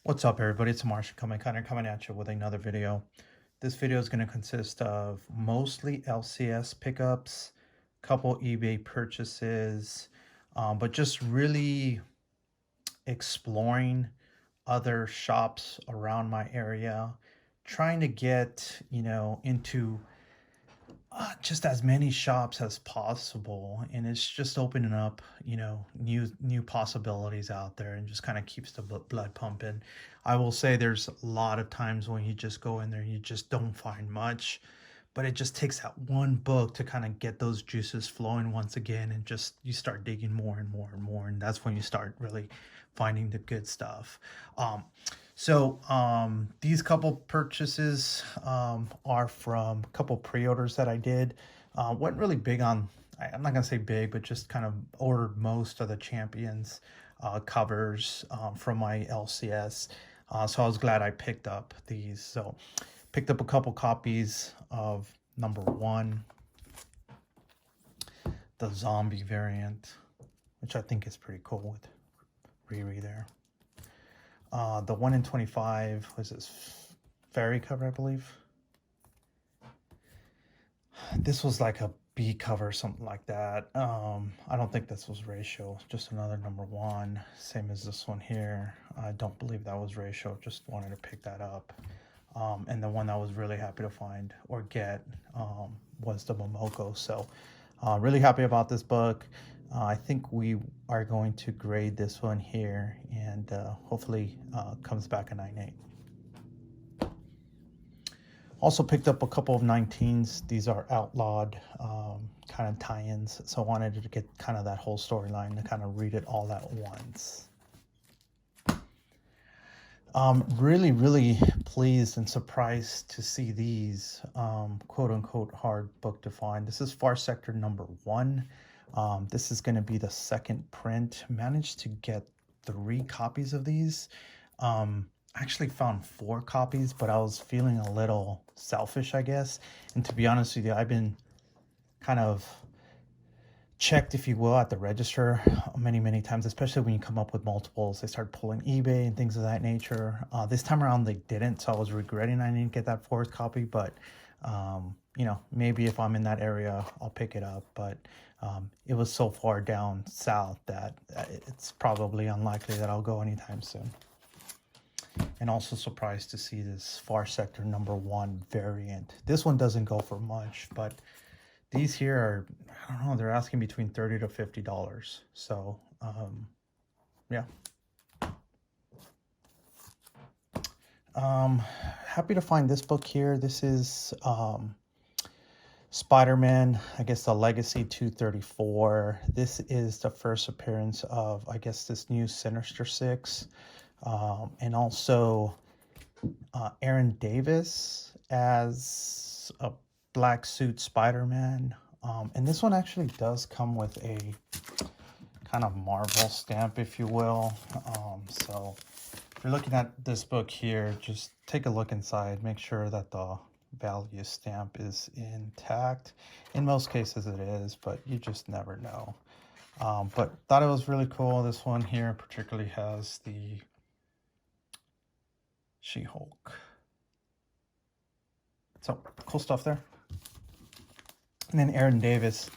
What's up, everybody? It's Marshall coming at you with another video. This video is going to consist of mostly LCS pickups, couple eBay purchases, but just really exploring other shops around my area, trying to get into just as many shops as possible, and it's just opening up new possibilities out there, and just kind of keeps the blood pumping. I will say there's a lot of times when you just go in there and you just don't find much, but it just takes that one book to kind of get those juices flowing once again, and just you start digging more and more and more, and that's when you start really finding the good stuff. These couple purchases are from a couple pre-orders that I did. Went really big on, I'm not gonna say big, but just kind of ordered most of the champions covers from my LCS. So I was glad I picked up these. So picked up a couple copies of number 1, the zombie variant, which I think is pretty cool with Riri there. The 1 in 25 was this fairy cover, I believe. This was like a B cover, something like that. I don't think this was ratio, just another number 1, same as this one here. I don't believe that was ratio, just wanted to pick that up. And the one I was really happy to find or get was the Momoko. So really happy about this book. I think we are going to grade this one here, and hopefully comes back a 9.8. Also picked up a couple of 19s. These are outlawed kind of tie-ins, so I wanted to get kind of that whole storyline to kind of read it all at once. Really pleased and surprised to see these quote-unquote hard book to find. This is Far Sector number 1. This is going to be the second print. Managed to get 3 copies of these. I actually found 4 copies, but I was feeling a little selfish, I guess. And to be honest with you, I've been kind of checked, if you will, at the register many times, especially when you come up with multiples. They start pulling eBay and things of that nature. This time around they didn't, so I was regretting I didn't get that 4th copy, but maybe if I'm in that area I'll pick it up. But it was so far down south that it's probably unlikely that I'll go anytime soon. And also surprised to see this Far Sector number 1 variant. This one doesn't go for much, but these here are, I don't know, they're asking between $30 to $50. So, yeah. Happy to find this book here. This is Spider-Man, I guess the Legacy 234. This is the first appearance of, I guess, this new Sinister Six. And also Aaron Davis as a black suit Spider-Man. And this one actually does come with a kind of Marvel stamp, if you will. So if you're looking at this book here, just take a look inside, make sure that the value stamp is intact. In most cases it is, but you just never know. But thought it was really cool. This one here particularly has the She-Hulk. So cool stuff there. And then Aaron Davis,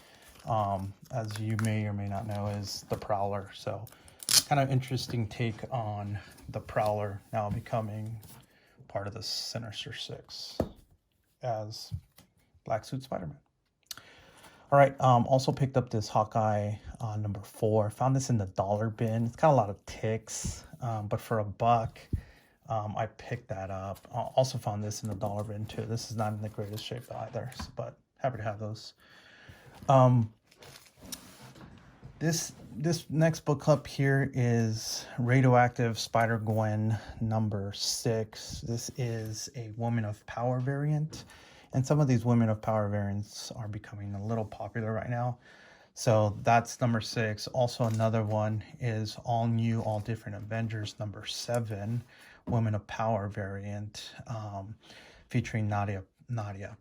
as you may or may not know, is the Prowler. So kind of interesting take on the Prowler now becoming part of the Sinister Six as Black Suit Spider-Man. All right, also picked up this Hawkeye number 4. Found this in the dollar bin. It's got a lot of ticks, but for $1, I picked that up. Also found this in the dollar bin too. This is not in the greatest shape either, but happy to have those. This next book club here is Radioactive Spider-Gwen number 6. This is a Woman of Power variant, and some of these Women of Power variants are becoming a little popular right now. So that's number 6. Also another one is All New, All Different Avengers number 7, Women of Power variant, featuring Nadia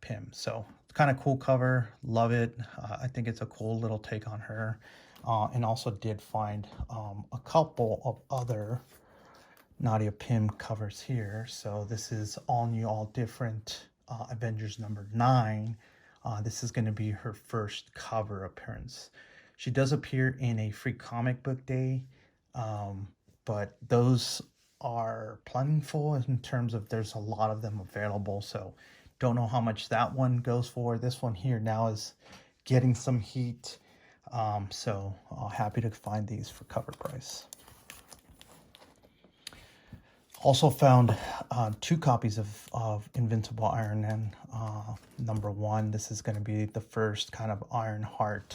Pym. So kind of cool cover, love it. I think it's a cool little take on her. And also did find a couple of other Nadia Pym covers here. So this is all new, all different, Avengers number 9. This is going to be her first cover appearance. She does appear in a free comic book day, but those are plentiful in terms of there's a lot of them available. So don't know how much that one goes for. This one here now is getting some heat. So happy to find these for cover price. Also found 2 copies of Invincible Iron Man number 1. This is going to be the first kind of Iron Heart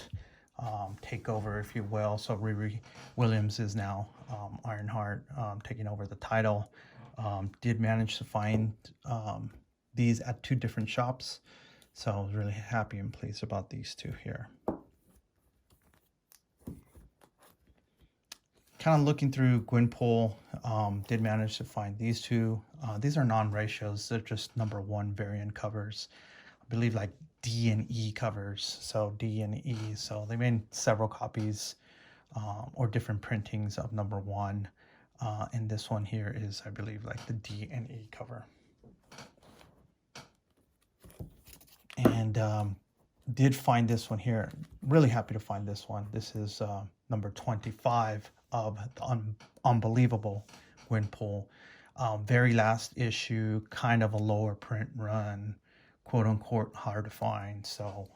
takeover, if you will. So Riri Williams is now Iron Heart, taking over the title. Did manage to find these at 2 different shops. So I was really happy and pleased about these 2 here. Kind of looking through Gwenpool, did manage to find these 2. These are non-ratios. They're just number 1 variant covers. I believe like D and E covers. So D and E. So they made several copies or different printings of number 1. And this one here is, I believe, like the D and E cover. And did find this one here. Really happy to find this one. This is number 25 of the Unbelievable Gwenpool. Very last issue, kind of a lower print run, quote unquote, hard to find. So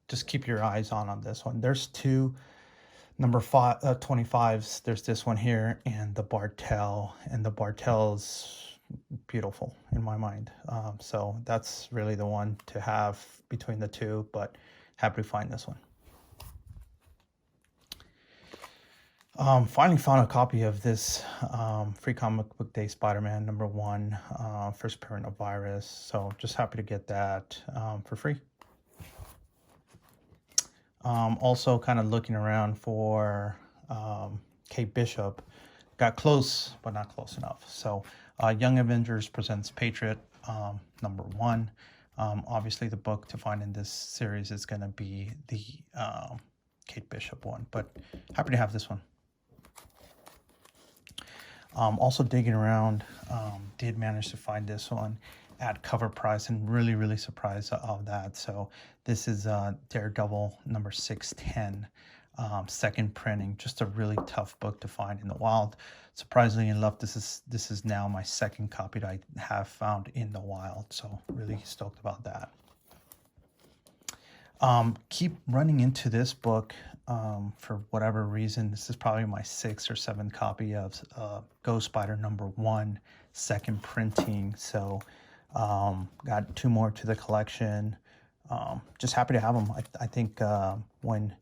just keep your eyes on this one. There's 2 number 25s. There's this one here and the Bartel, and the Bartel's beautiful in my mind. So that's really the one to have between the 2, but happy to find this one. Finally found a copy of this free comic book day Spider-Man number 1, first appearance of Virus. So just happy to get that for free. Also kind of looking around for Kate Bishop. Got close, but not close enough. So Young Avengers presents Patriot number 1. Obviously the book to find in this series is going to be the Kate Bishop one, but happy to have this one. Also digging around, did manage to find this one at cover price, and really surprised of that. So this is Daredevil number 610, second printing. Just a really tough book to find in the wild. Surprisingly enough, this is now my second copy that I have found in the wild. So really stoked about that. Keep running into this book for whatever reason. This is probably my 6th or 7th copy of Ghost Spider number 1, second printing. So got 2 more to the collection. Just happy to have them. I think when,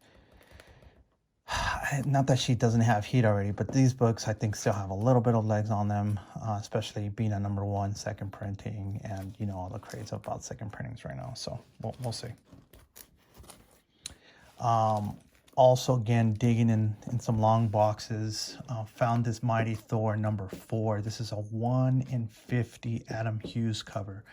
not that she doesn't have heat already, but these books I think still have a little bit of legs on them, especially being a number 1 second printing, and you know all the craze about second printings right now. So we'll see. Also, again, digging in some long boxes, found this Mighty Thor number 4. This is a 1 in 50 Adam Hughs cover.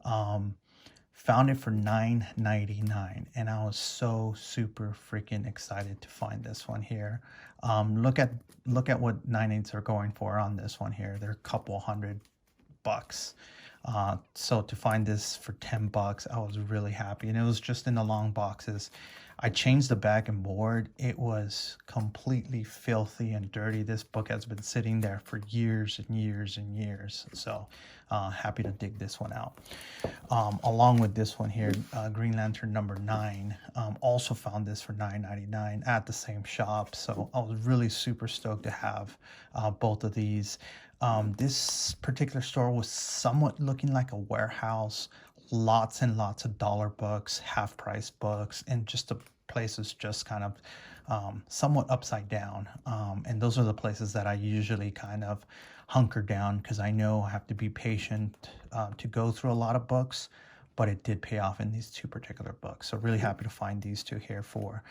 Found it for $9.99, and I was so super freaking excited to find this one here. Look at what 9/8s are going for on this one here. They're a couple $100. So to find this for $10, I was really happy, and it was just in the long boxes. I changed the back and board. It was completely filthy and dirty. This book has been sitting there for years and years and years. So happy to dig this one out. Along with this one here, Green Lantern number 9. Also found this for $9.99 at the same shop. So I was really super stoked to have both of these. This particular store was somewhat looking like a warehouse. Lots and lots of dollar books, half price books, and just the places just kind of somewhat upside down. And those are the places that I usually kind of hunker down, because I know I have to be patient to go through a lot of books, but it did pay off in these 2 particular books. So really happy to find these 2 here for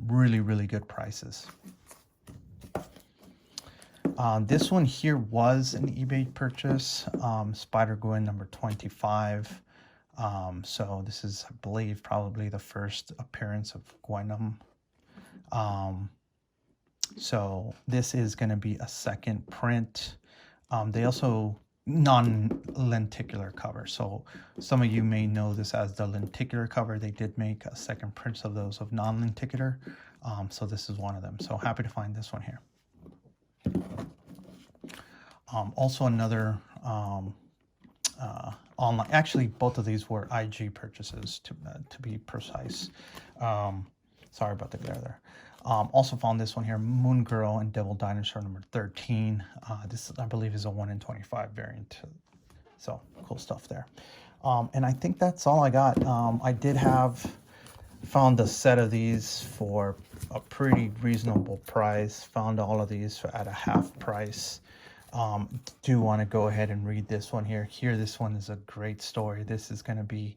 really good prices. This one here was an eBay purchase, Spider-Gwen number 25. So this is, I believe, probably the first appearance of Gwenum. So this is going to be a second print. They also non-lenticular cover. So some of you may know this as the lenticular cover. They did make a second prints of those of non-lenticular. So this is one of them. So happy to find this one here. Also another online, actually both of these were IG purchases to be precise. Sorry about the glare there. Also found this one here, Moon Girl and Devil Dinosaur number 13. This I believe is a 1 in 25 variant. So cool stuff there. And I think that's all I got. I did found a set of these for a pretty reasonable price. Found all of these at a half price. Do want to go ahead and read this one here. This one is a great story. This is going to be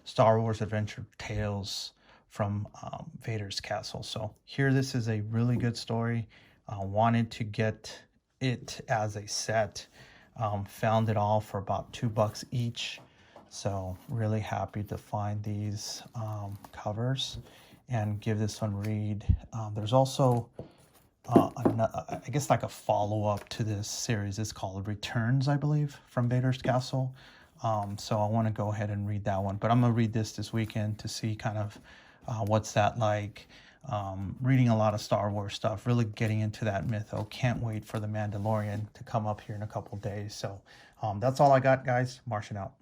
Star Wars Adventure Tales from Vader's Castle. So this is a really good story. Wanted to get it as a set. Found it all for about $2 each. So really happy to find these covers and give this one a read. There's also I guess like a follow-up to this series. It's called Returns, I believe, from Vader's Castle. So I want to go ahead and read that one, but I'm gonna read this weekend to see kind of what's that like. Reading a lot of Star Wars stuff, really getting into that mytho. Can't wait for the Mandalorian to come up here in a couple days. So that's all I got, guys. Martian out.